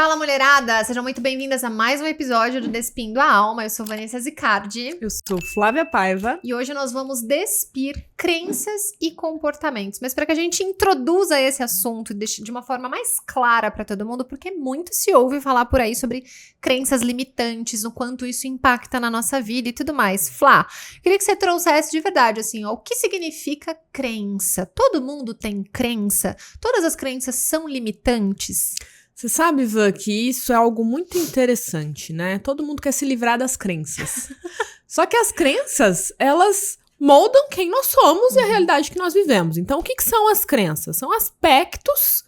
Fala, mulherada! Sejam muito bem-vindas a mais um episódio do Despindo a Alma. Eu sou Vanessa Zicardi. Eu sou Flávia Paiva. E hoje nós vamos despir crenças e comportamentos. Mas para que a gente introduza esse assunto e deixe de uma forma mais clara para todo mundo, porque muito se ouve falar por aí sobre crenças limitantes, o quanto isso impacta na nossa vida e tudo mais. Flá, queria que você trouxesse de verdade, assim, ó, o que significa crença? Todo mundo tem crença? Todas as crenças são limitantes? Você sabe, Van, que isso é algo muito interessante, né? Todo mundo quer se livrar das crenças. Só que as crenças, elas moldam quem nós somos e a realidade que nós vivemos. Então, o que são as crenças? São aspectos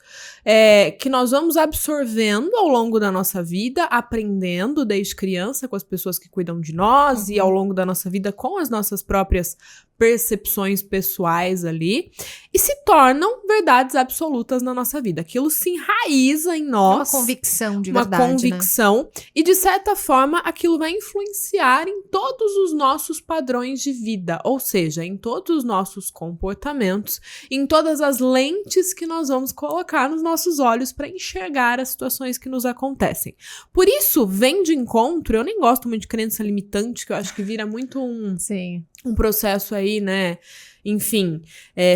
que nós vamos absorvendo ao longo da nossa vida, aprendendo desde criança com as pessoas que cuidam de nós e ao longo da nossa vida com as nossas próprias percepções pessoais ali, e se tornam verdades absolutas na nossa vida. Aquilo se enraiza em nós. Uma convicção de verdade, uma convicção, né? E de certa forma aquilo vai influenciar em todos os nossos padrões de vida, ou seja, em todos os nossos comportamentos, em todas as lentes que nós vamos colocar nos nossos olhos para enxergar as situações que nos acontecem. Por isso, vem de encontro, eu nem gosto muito de crença limitante, que eu acho que vira muito um processo aí, né, enfim,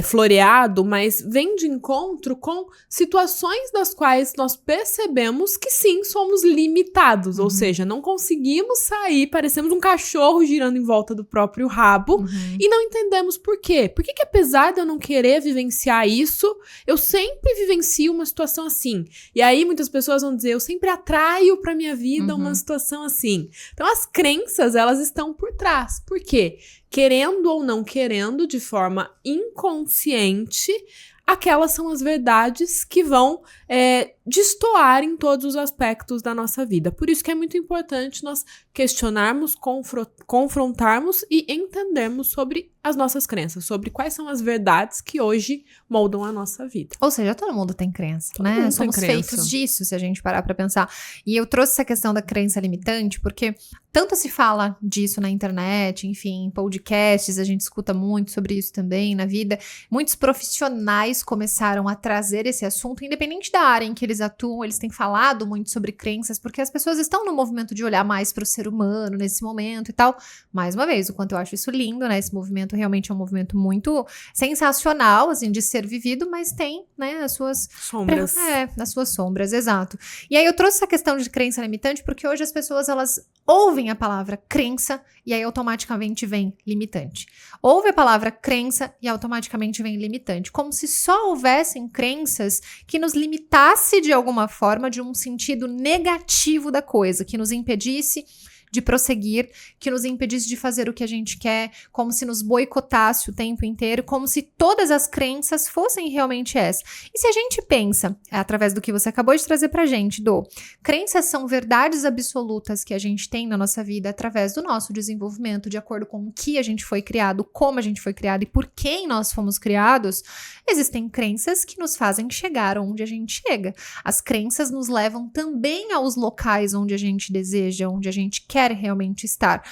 floreado, mas vem de encontro com situações das quais nós percebemos que sim, somos limitados, ou seja, não conseguimos sair, parecemos um cachorro girando em volta do próprio rabo e não entendemos por quê. Por que apesar de eu não querer vivenciar isso, eu sempre vivencio uma situação assim? E aí muitas pessoas vão dizer, eu sempre atraio pra minha vida uma situação assim. Então as crenças, elas estão por trás. Por quê? Querendo ou não querendo, de forma inconsciente, aquelas são as verdades que vão destoar em todos os aspectos da nossa vida. Por isso que é muito importante nós questionarmos, confrontarmos e entendermos sobre as nossas crenças, sobre quais são as verdades que hoje moldam a nossa vida. Ou seja, todo mundo tem crença, né? Somos feitos disso, se a gente parar pra pensar. E eu trouxe essa questão da crença limitante, porque tanto se fala disso na internet, enfim, em podcasts, a gente escuta muito sobre isso também na vida. Muitos profissionais começaram a trazer esse assunto, independente da área em que eles atuam, eles têm falado muito sobre crenças, porque as pessoas estão no movimento de olhar mais para o ser humano nesse momento e tal. Mais uma vez, o quanto eu acho isso lindo, né? Esse movimento realmente é um movimento muito sensacional, assim, de ser vivido, mas tem, né, as suas sombras. As suas sombras, exato. E aí eu trouxe essa questão de crença limitante, porque hoje as pessoas, elas ouvem a palavra crença e aí automaticamente vem limitante. Ouve a palavra crença e automaticamente vem limitante. Como se só houvessem crenças que nos limitasse de alguma forma, de um sentido negativo da coisa, que nos impedisse de prosseguir, que nos impedisse de fazer o que a gente quer, como se nos boicotasse o tempo inteiro, como se todas as crenças fossem realmente essas. E se a gente pensa, através do que você acabou de trazer pra gente, crenças são verdades absolutas que a gente tem na nossa vida através do nosso desenvolvimento, de acordo com o que a gente foi criado, como a gente foi criado e por quem nós fomos criados, existem crenças que nos fazem chegar onde a gente chega. As crenças nos levam também aos locais onde a gente deseja, onde a gente quer realmente estar.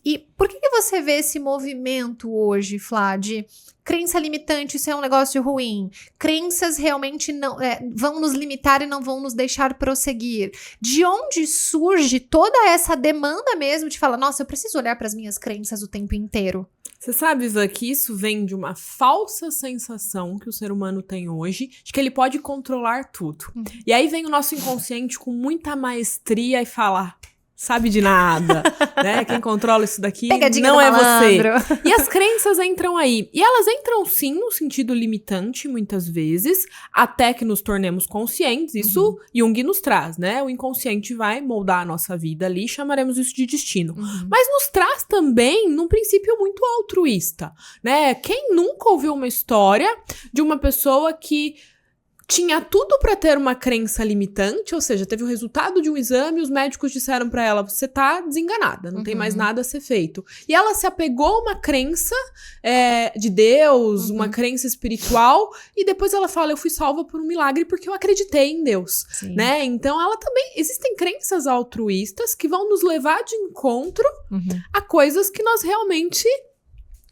E por que você vê esse movimento hoje, Flá, de crença limitante, isso é um negócio ruim? Crenças realmente não vão nos limitar e não vão nos deixar prosseguir. De onde surge toda essa demanda mesmo de falar, nossa, eu preciso olhar para as minhas crenças o tempo inteiro? Você sabe, Ivan, que isso vem de uma falsa sensação que o ser humano tem hoje, de que ele pode controlar tudo. E aí vem o nosso inconsciente com muita maestria e fala, sabe de nada, né? Quem controla isso daqui não é você. E as crenças entram aí. E elas entram sim no sentido limitante, muitas vezes, até que nos tornemos conscientes. Isso Jung nos traz, né? O inconsciente vai moldar a nossa vida ali, chamaremos isso de destino. Mas nos traz também num princípio muito altruísta, né? Quem nunca ouviu uma história de uma pessoa que tinha tudo pra ter uma crença limitante, ou seja, teve o resultado de um exame e os médicos disseram pra ela, você tá desenganada, não tem mais nada a ser feito. E ela se apegou a uma crença de Deus, uma crença espiritual, e depois ela fala, eu fui salva por um milagre porque eu acreditei em Deus, né? Então ela também, existem crenças altruístas que vão nos levar de encontro a coisas que nós realmente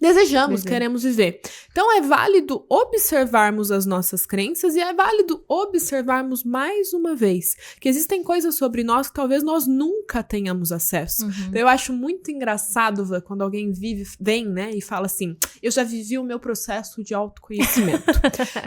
desejamos, queremos viver. Então é válido observarmos as nossas crenças e é válido observarmos mais uma vez que existem coisas sobre nós que talvez nós nunca tenhamos acesso. Então, eu acho muito engraçado, Vã, quando alguém vem, né, e fala assim, eu já vivi o meu processo de autoconhecimento.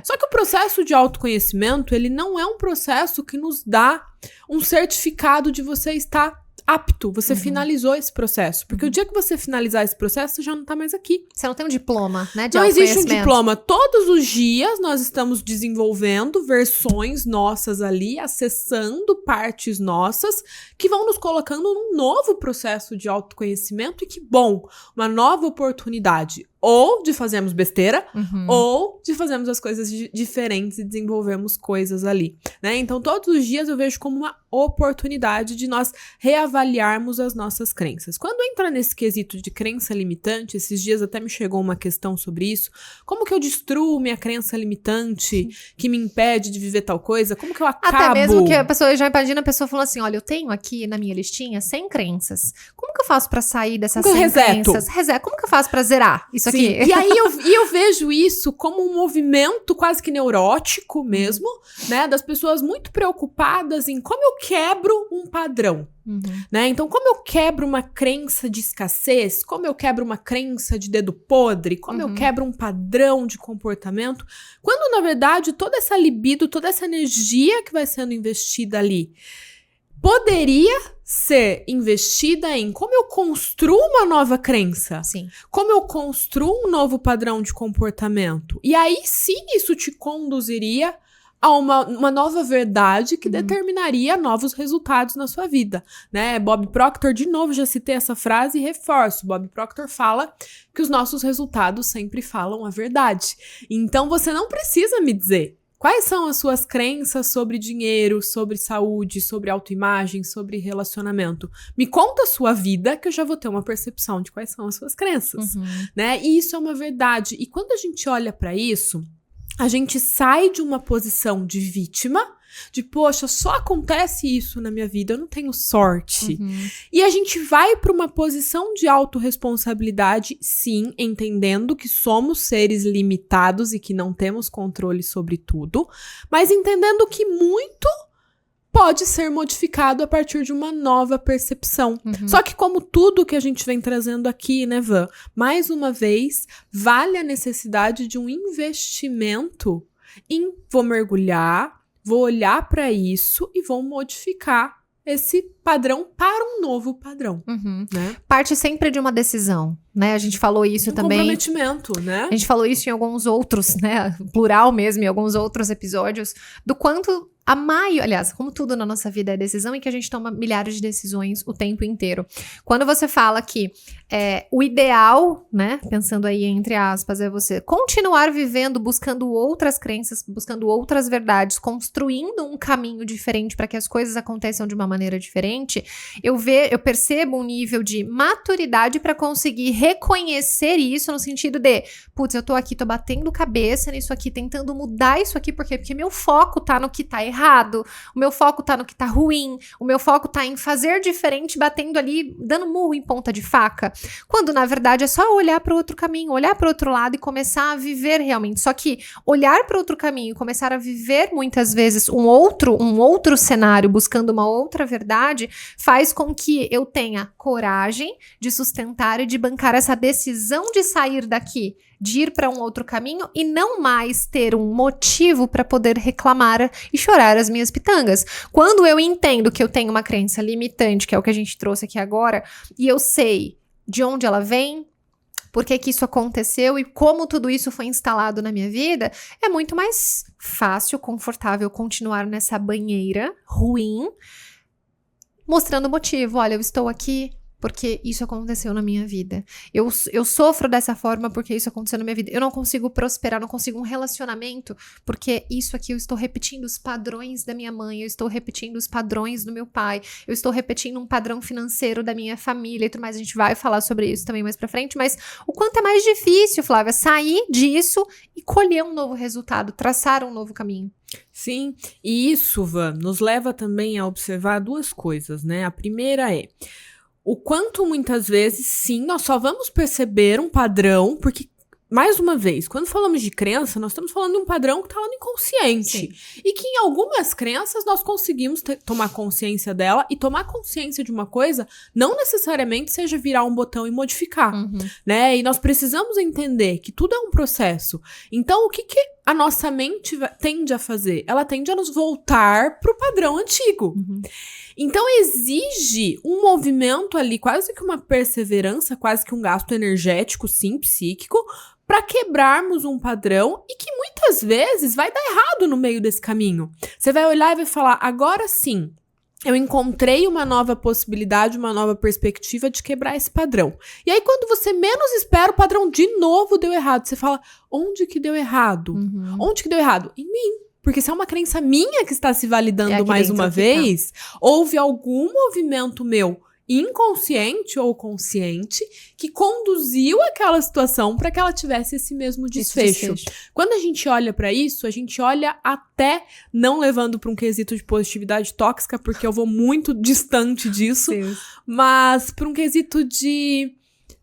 Só que o processo de autoconhecimento, ele não é um processo que nos dá um certificado de você estar apto, você finalizou esse processo. Porque o dia que você finalizar esse processo, você já não tá mais aqui. Você não tem um diploma, né, de Não existe um autoconhecimento. diploma. Todos os dias nós estamos desenvolvendo versões nossas ali, acessando partes nossas, que vão nos colocando num novo processo de autoconhecimento e que bom, uma nova oportunidade. Ou de fazermos besteira, ou de fazermos as coisas diferentes e desenvolvermos coisas ali, né? Então, todos os dias eu vejo como uma oportunidade de nós reavaliarmos as nossas crenças. Quando entra nesse quesito de crença limitante, esses dias até me chegou uma questão sobre isso, como que eu destruo minha crença limitante que me impede de viver tal coisa? Como que eu acabo? Até mesmo que a pessoa, já imagina a pessoa falando assim, olha, eu tenho aqui na minha listinha 100 crenças. Como que eu faço pra sair dessas 100 crenças? Como que eu faço pra zerar isso aqui? E aí eu vejo isso como um movimento quase que neurótico mesmo, né? Das pessoas muito preocupadas em como eu quebro um padrão. Né? Então, como eu quebro uma crença de escassez, como eu quebro uma crença de dedo podre, como eu quebro um padrão de comportamento, quando, na verdade, toda essa libido, toda essa energia que vai sendo investida ali poderia ser investida em como eu construo uma nova crença, como eu construo um novo padrão de comportamento. E aí sim isso te conduziria a uma nova verdade que determinaria novos resultados na sua vida, né? Bob Proctor, de novo, já citei essa frase e reforço. Bob Proctor fala que os nossos resultados sempre falam a verdade. Então você não precisa me dizer quais são as suas crenças sobre dinheiro, sobre saúde, sobre autoimagem, sobre relacionamento. Me conta a sua vida que eu já vou ter uma percepção de quais são as suas crenças, né? E isso é uma verdade. E quando a gente olha para isso, a gente sai de uma posição de vítima, de, poxa, só acontece isso na minha vida, eu não tenho sorte. E a gente vai para uma posição de autorresponsabilidade, sim, entendendo que somos seres limitados e que não temos controle sobre tudo, mas entendendo que muito pode ser modificado a partir de uma nova percepção. Só que como tudo que a gente vem trazendo aqui, né, Vã? Mais uma vez, vale a necessidade de um investimento em vou mergulhar, vou olhar para isso e vou modificar esse padrão para um novo padrão, né? Parte sempre de uma decisão, né? A gente falou isso também. Comprometimento, né? A gente falou isso em alguns outros, né? Plural mesmo, em alguns outros episódios, do quanto aliás, como tudo na nossa vida é decisão e que a gente toma milhares de decisões o tempo inteiro. Quando você fala que o ideal, né, pensando aí entre aspas, é você continuar vivendo, buscando outras crenças, buscando outras verdades, construindo um caminho diferente para que as coisas aconteçam de uma maneira diferente, eu percebo um nível de maturidade para conseguir reconhecer isso no sentido de, putz, eu tô aqui, tô batendo cabeça nisso aqui, tentando mudar isso aqui, por quê? Porque meu foco tá no que tá errado, o meu foco tá no que tá ruim, o meu foco tá em fazer diferente, batendo ali, dando murro em ponta de faca, quando na verdade é só olhar para outro caminho, olhar para outro lado e começar a viver realmente. Só que olhar para outro caminho e começar a viver muitas vezes um outro cenário, buscando uma outra verdade, faz com que eu tenha coragem de sustentar e de bancar essa decisão de sair daqui, de ir para um outro caminho e não mais ter um motivo para poder reclamar e chorar as minhas pitangas. Quando eu entendo que eu tenho uma crença limitante, que é o que a gente trouxe aqui agora, e eu sei de onde ela vem, por que que isso aconteceu e como tudo isso foi instalado na minha vida, é muito mais fácil, confortável continuar nessa banheira ruim, mostrando o motivo. Olha, eu estou aqui porque isso aconteceu na minha vida. Eu sofro dessa forma porque isso aconteceu na minha vida. Eu não consigo prosperar, não consigo um relacionamento porque isso aqui eu estou repetindo os padrões da minha mãe, eu estou repetindo os padrões do meu pai, eu estou repetindo um padrão financeiro da minha família e tudo mais. A gente vai falar sobre isso também mais pra frente, mas o quanto é mais difícil, Flávia, sair disso e colher um novo resultado, traçar um novo caminho. Sim, e isso, Vã, nos leva também a observar duas coisas, né? A primeira é o quanto muitas vezes, sim, nós só vamos perceber um padrão, porque, mais uma vez, quando falamos de crença, nós estamos falando de um padrão que está lá no inconsciente. Sim. E que em algumas crenças nós conseguimos tomar consciência dela, e tomar consciência de uma coisa não necessariamente seja virar um botão e modificar, né? E nós precisamos entender que tudo é um processo. Então, o que a nossa mente tende a fazer? Ela tende a nos voltar pro padrão antigo. Então, exige um movimento ali, quase que uma perseverança, quase que um gasto energético, sim, psíquico, para quebrarmos um padrão e que muitas vezes vai dar errado no meio desse caminho. Você vai olhar e vai falar, agora sim, eu encontrei uma nova possibilidade, uma nova perspectiva de quebrar esse padrão. E aí, quando você menos espera, o padrão de novo deu errado. Você fala, onde que deu errado? Onde que deu errado? Em mim. Porque se é uma crença minha que está se validando mais uma vez, houve algum movimento meu inconsciente ou consciente que conduziu aquela situação para que ela tivesse esse mesmo desfecho. Quando a gente olha para isso, a gente olha até não levando para um quesito de positividade tóxica, porque eu vou muito distante disso, mas para um quesito de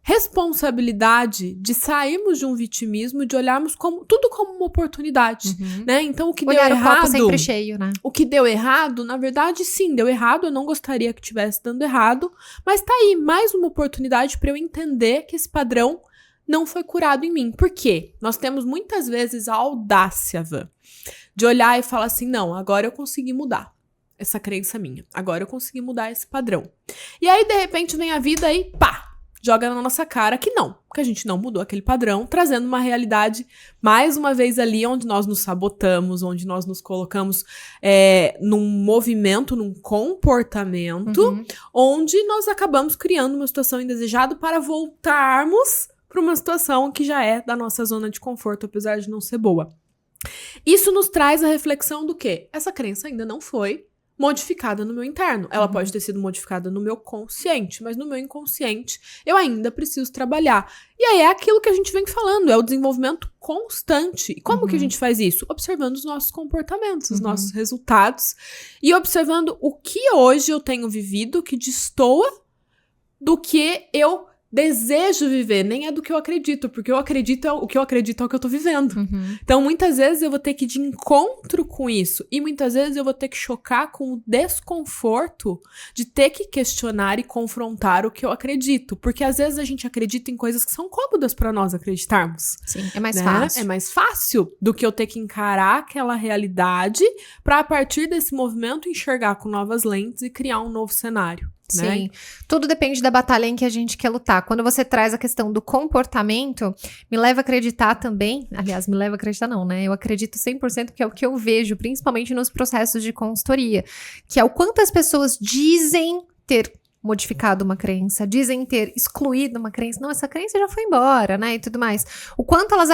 responsabilidade, de sairmos de um vitimismo, de olharmos tudo como uma oportunidade, né? Então, o que deu errado... o copo sempre cheio, né? O que deu errado, na verdade, sim, deu errado. Eu não gostaria que tivesse dando errado, mas tá aí, mais uma oportunidade para eu entender que esse padrão não foi curado em mim. Por quê? Nós temos muitas vezes a audácia, Van, de olhar e falar assim, não, agora eu consegui mudar essa crença minha. Agora eu consegui mudar esse padrão. E aí, de repente, vem a vida e pá! Joga na nossa cara que não, porque a gente não mudou aquele padrão, trazendo uma realidade, mais uma vez ali, onde nós nos sabotamos, onde nós nos colocamos num movimento, num comportamento, onde nós acabamos criando uma situação indesejada para voltarmos para uma situação que já é da nossa zona de conforto, apesar de não ser boa. Isso nos traz a reflexão do quê? Essa crença ainda não foi modificada no meu interno. Ela pode ter sido modificada no meu consciente, mas no meu inconsciente eu ainda preciso trabalhar. E aí é aquilo que a gente vem falando, é o desenvolvimento constante. E como que a gente faz isso? Observando os nossos comportamentos, os nossos resultados, e observando o que hoje eu tenho vivido que destoa do que eu desejo viver, nem é do que eu acredito, porque o que eu acredito é o que eu tô vivendo. Então, muitas vezes eu vou ter que ir de encontro com isso, e muitas vezes eu vou ter que chocar com o desconforto de ter que questionar e confrontar o que eu acredito, porque às vezes a gente acredita em coisas que são cômodas pra nós acreditarmos. Sim, é mais fácil. É mais fácil do que eu ter que encarar aquela realidade pra, a partir desse movimento, enxergar com novas lentes e criar um novo cenário. Sim, tudo depende da batalha em que a gente quer lutar. Quando você traz a questão do comportamento, me leva a acreditar também, aliás, me leva a acreditar não, né? Eu acredito 100% que é o que eu vejo, principalmente nos processos de consultoria, que é o quanto as pessoas dizem ter modificado uma crença, dizem ter excluído uma crença. Não, essa crença já foi embora, né, e tudo mais. O quanto elas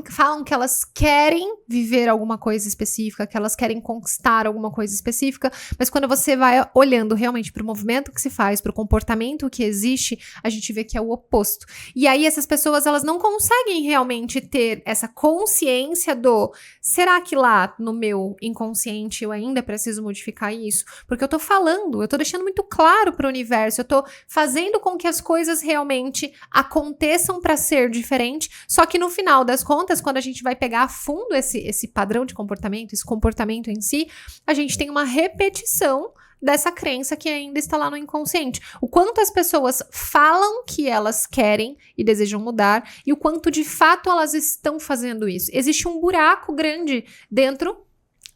falam que elas querem viver alguma coisa específica, que elas querem conquistar alguma coisa específica, mas quando você vai olhando realmente para o movimento que se faz, para o comportamento que existe, a gente vê que é o oposto. E aí essas pessoas, elas não conseguem realmente ter essa consciência do, será que lá no meu inconsciente eu ainda preciso modificar isso? Porque eu tô falando, eu tô deixando muito claro para o universo, eu tô fazendo com que as coisas realmente aconteçam para ser diferente, só que no final das contas, quando a gente vai pegar a fundo esse padrão de comportamento, esse comportamento em si, a gente tem uma repetição dessa crença que ainda está lá no inconsciente. O quanto as pessoas falam que elas querem e desejam mudar e o quanto de fato elas estão fazendo isso. Existe um buraco grande dentro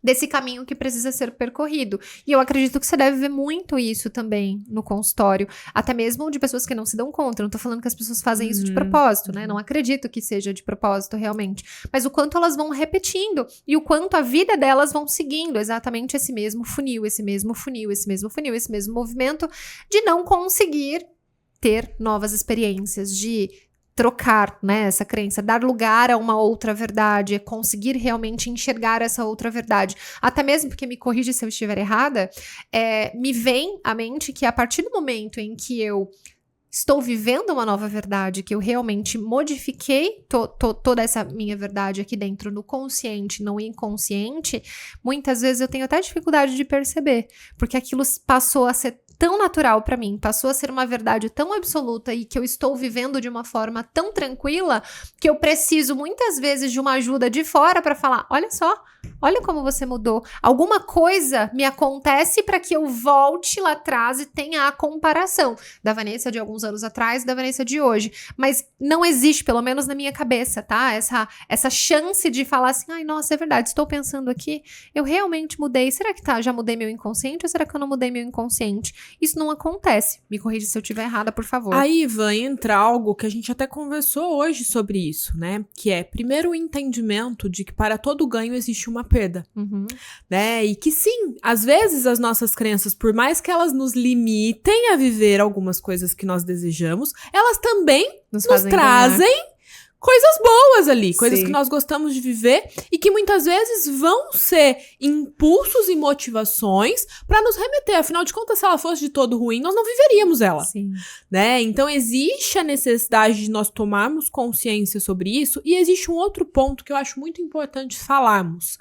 desse caminho que precisa ser percorrido. E eu acredito que você deve ver muito isso também no consultório, até mesmo de pessoas que não se dão conta. Eu não tô falando que as pessoas fazem isso de propósito, né? Não acredito que seja de propósito realmente. Mas o quanto elas vão repetindo e o quanto a vida delas vão seguindo exatamente esse mesmo funil, esse mesmo funil, esse mesmo funil, esse mesmo movimento de não conseguir ter novas experiências, de trocar, né, essa crença, dar lugar a uma outra verdade, conseguir realmente enxergar essa outra verdade. Até mesmo, porque me corrige se eu estiver errada, me vem à mente que a partir do momento em que eu estou vivendo uma nova verdade, que eu realmente modifiquei toda essa minha verdade aqui dentro, no consciente, no inconsciente, muitas vezes eu tenho até dificuldade de perceber, porque aquilo passou a ser tão natural pra mim, passou a ser uma verdade tão absoluta e que eu estou vivendo de uma forma tão tranquila que eu preciso muitas vezes de uma ajuda de fora pra falar, olha só, olha como você mudou. Alguma coisa me acontece pra que eu volte lá atrás e tenha a comparação da Vanessa de alguns anos atrás e da Vanessa de hoje. Mas não existe, pelo menos na minha cabeça, tá? Essa chance de falar assim, ai, nossa, é verdade, estou pensando aqui, eu realmente mudei. Será que já mudei meu inconsciente ou será que eu não mudei meu inconsciente? Isso não acontece. Me corrija se eu estiver errada, por favor. Aí, Ivan, entra algo que a gente até conversou hoje sobre isso, né? Que é, primeiro, o entendimento de que para todo ganho existe uma perda, né? E que sim, às vezes as nossas crenças, por mais que elas nos limitem a viver algumas coisas que nós desejamos, elas também nos trazem coisas boas ali, coisas que nós gostamos de viver e que muitas vezes vão ser impulsos e motivações pra nos remeter. Afinal de contas, se ela fosse de todo ruim, nós não viveríamos ela, né? Então existe a necessidade de nós tomarmos consciência sobre isso e existe um outro ponto que eu acho muito importante falarmos,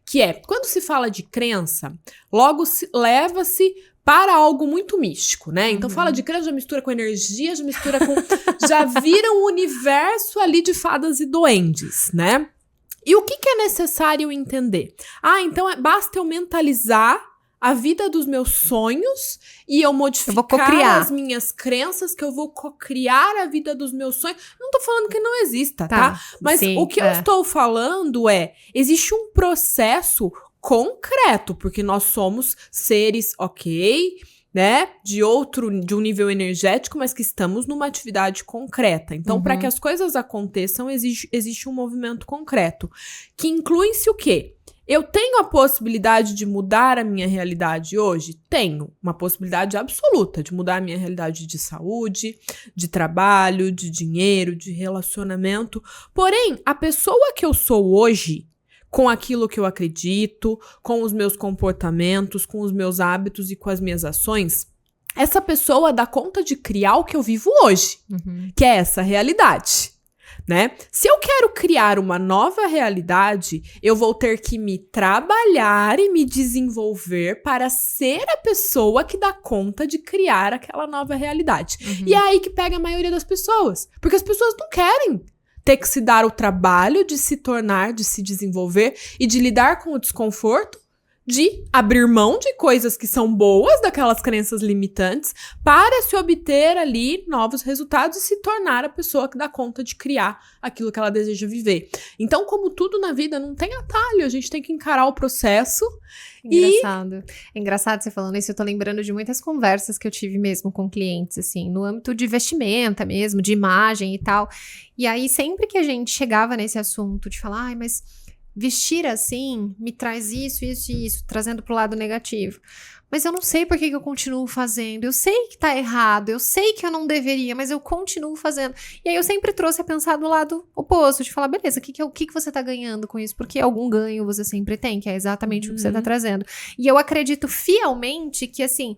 que é, quando se fala de crença, logo leva-se para algo muito místico, né? Então fala de crença, já mistura com energia, já mistura com... já vira um universo ali de fadas e duendes, né? E o que é necessário entender? Então basta eu mentalizar a vida dos meus sonhos e eu modificar as minhas crenças, que eu vou cocriar a vida dos meus sonhos. Não tô falando que não exista, tá? Mas o que eu estou falando existe um processo concreto, porque nós somos seres, né, de um nível energético, mas que estamos numa atividade concreta. Então, para que as coisas aconteçam, existe um movimento concreto, que inclui-se o quê? Eu tenho a possibilidade de mudar a minha realidade hoje? Tenho uma possibilidade absoluta de mudar a minha realidade de saúde, de trabalho, de dinheiro, de relacionamento. Porém, a pessoa que eu sou hoje, com aquilo que eu acredito, com os meus comportamentos, com os meus hábitos e com as minhas ações, essa pessoa dá conta de criar o que eu vivo hoje, que é essa realidade, né? Se eu quero criar uma nova realidade, eu vou ter que me trabalhar e me desenvolver para ser a pessoa que dá conta de criar aquela nova realidade. E é aí que pega a maioria das pessoas, porque as pessoas não querem ter que se dar o trabalho de se tornar, de se desenvolver e de lidar com o desconforto, de abrir mão de coisas que são boas, daquelas crenças limitantes, para se obter ali novos resultados e se tornar a pessoa que dá conta de criar aquilo que ela deseja viver. Então, como tudo na vida, não tem atalho, a gente tem que encarar o processo. Engraçado. É engraçado você falando isso, eu tô lembrando de muitas conversas que eu tive mesmo com clientes, assim, no âmbito de vestimenta mesmo, de imagem e tal. E aí, sempre que a gente chegava nesse assunto de falar, mas vestir assim me traz isso, isso e isso, trazendo pro lado negativo. Mas eu não sei por que eu continuo fazendo. Eu sei que tá errado, eu sei que eu não deveria, mas eu continuo fazendo. E aí eu sempre trouxe a pensar do lado oposto, de falar, beleza, o que você tá ganhando com isso? Porque algum ganho você sempre tem, que é exatamente o que você tá trazendo. E eu acredito fielmente que, assim,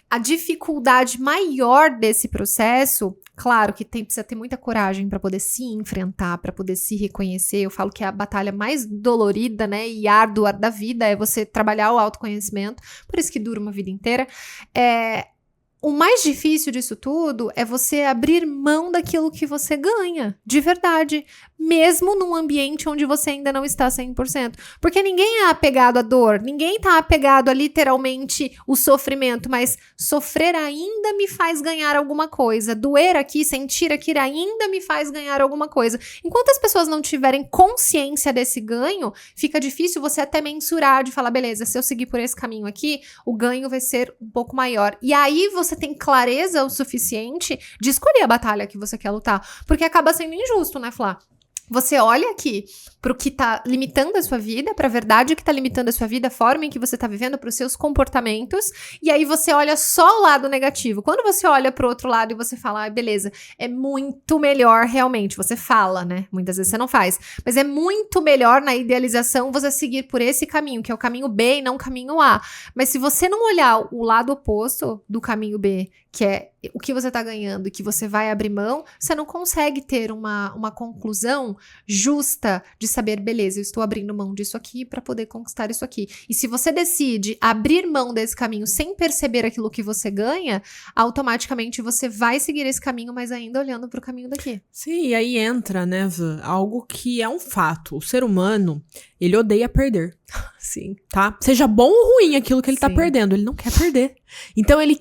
a dificuldade maior desse processo, claro que precisa ter muita coragem para poder se enfrentar, para poder se reconhecer. Eu falo que a batalha mais dolorida, né, e árdua da vida é você trabalhar o autoconhecimento, por isso que dura uma vida inteira. O mais difícil disso tudo é você abrir mão daquilo que você ganha, de verdade, mesmo num ambiente onde você ainda não está 100%. Porque ninguém é apegado à dor, ninguém está apegado a literalmente o sofrimento, mas sofrer ainda me faz ganhar alguma coisa. Doer aqui, sentir aqui ainda me faz ganhar alguma coisa. Enquanto as pessoas não tiverem consciência desse ganho, fica difícil você até mensurar, de falar, beleza, se eu seguir por esse caminho aqui, o ganho vai ser um pouco maior. E aí você tem clareza o suficiente de escolher a batalha que você quer lutar. Porque acaba sendo injusto, né, Flá? Você olha aqui pro que tá limitando a sua vida, pra verdade que tá limitando a sua vida, a forma em que você tá vivendo, pros seus comportamentos, e aí você olha só o lado negativo. Quando você olha pro outro lado e você fala, beleza, é muito melhor realmente, você fala, né? Muitas vezes você não faz, mas é muito melhor na idealização você seguir por esse caminho, que é o caminho B e não o caminho A. Mas se você não olhar o lado oposto do caminho B, que é o que você tá ganhando e que você vai abrir mão, você não consegue ter uma conclusão justa de saber, beleza, eu estou abrindo mão disso aqui para poder conquistar isso aqui. E se você decide abrir mão desse caminho sem perceber aquilo que você ganha, automaticamente você vai seguir esse caminho, mas ainda olhando pro caminho daqui. Sim, e aí entra, né, algo que é um fato. O ser humano, ele odeia perder. Sim. Tá? Seja bom ou ruim aquilo que ele tá perdendo, ele não quer perder. Então ele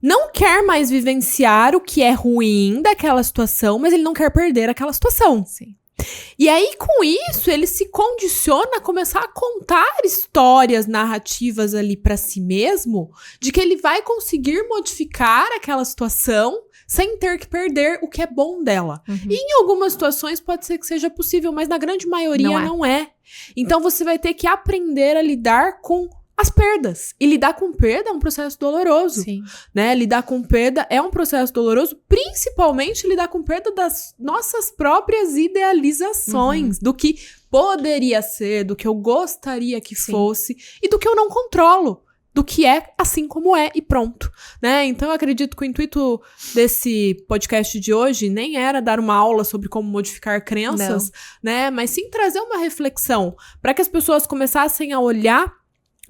não quer mais vivenciar o que é ruim daquela situação, mas ele não quer perder aquela situação. Sim. E aí, com isso, ele se condiciona a começar a contar histórias narrativas ali pra si mesmo, de que ele vai conseguir modificar aquela situação sem ter que perder o que é bom dela. Uhum. E em algumas situações pode ser que seja possível, mas na grande maioria não é. Então você vai ter que aprender a lidar com as perdas. E lidar com perda é um processo doloroso. Sim. Né? Lidar com perda é um processo doloroso, principalmente lidar com perda das nossas próprias idealizações, do que poderia ser, do que eu gostaria que fosse e do que eu não controlo. Do que é assim como é e pronto, né? Então eu acredito que o intuito desse podcast de hoje nem era dar uma aula sobre como modificar crenças, né? Mas sim trazer uma reflexão para que as pessoas começassem a olhar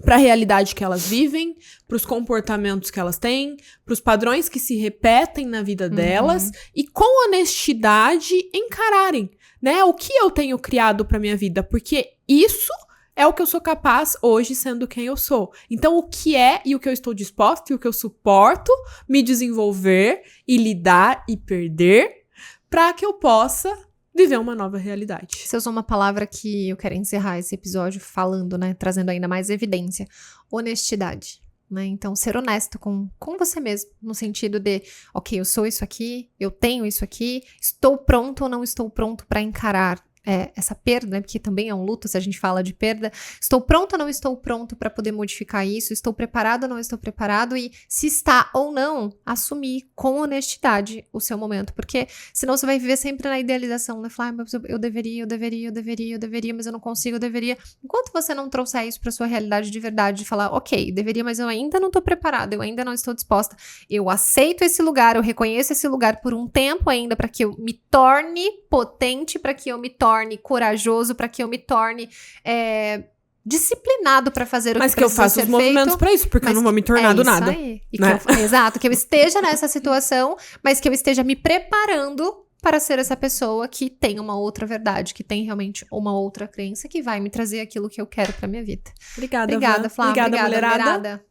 para a realidade que elas vivem, para os comportamentos que elas têm, para os padrões que se repetem na vida delas e com honestidade encararem, né? O que eu tenho criado para minha vida, porque isso é o que eu sou capaz hoje sendo quem eu sou. Então, o que é e o que eu estou disposta e o que eu suporto me desenvolver e lidar e perder para que eu possa viver uma nova realidade. Você usou uma palavra que eu quero encerrar esse episódio falando, né? Trazendo ainda mais evidência. Honestidade. Né? Então, ser honesto com você mesmo. No sentido de, ok, eu sou isso aqui, eu tenho isso aqui, estou pronto ou não estou pronto para encarar essa perda, né? Porque também é um luto se a gente fala de perda. Estou pronto ou não estou pronto para poder modificar isso? Estou preparado ou não estou preparado? E se está ou não, assumir com honestidade o seu momento. Porque senão você vai viver sempre na idealização, né? Falar, mas eu deveria, mas eu não consigo, eu deveria. Enquanto você não trouxer isso para sua realidade de verdade, de falar, ok, deveria, mas eu ainda não estou preparada, eu ainda não estou disposta. Eu aceito esse lugar, eu reconheço esse lugar por um tempo ainda para que eu me torne potente, para que eu me torne corajoso, para que eu me torne disciplinado para fazer o que precisa ser feito. Mas que eu faça os movimentos para isso, porque eu não vou me tornar do nada. Aí. E né? Exato, que eu esteja nessa situação, mas que eu esteja me preparando para ser essa pessoa que tem uma outra verdade, que tem realmente uma outra crença que vai me trazer aquilo que eu quero para minha vida. Obrigada, Flávia. Obrigada, mulherada.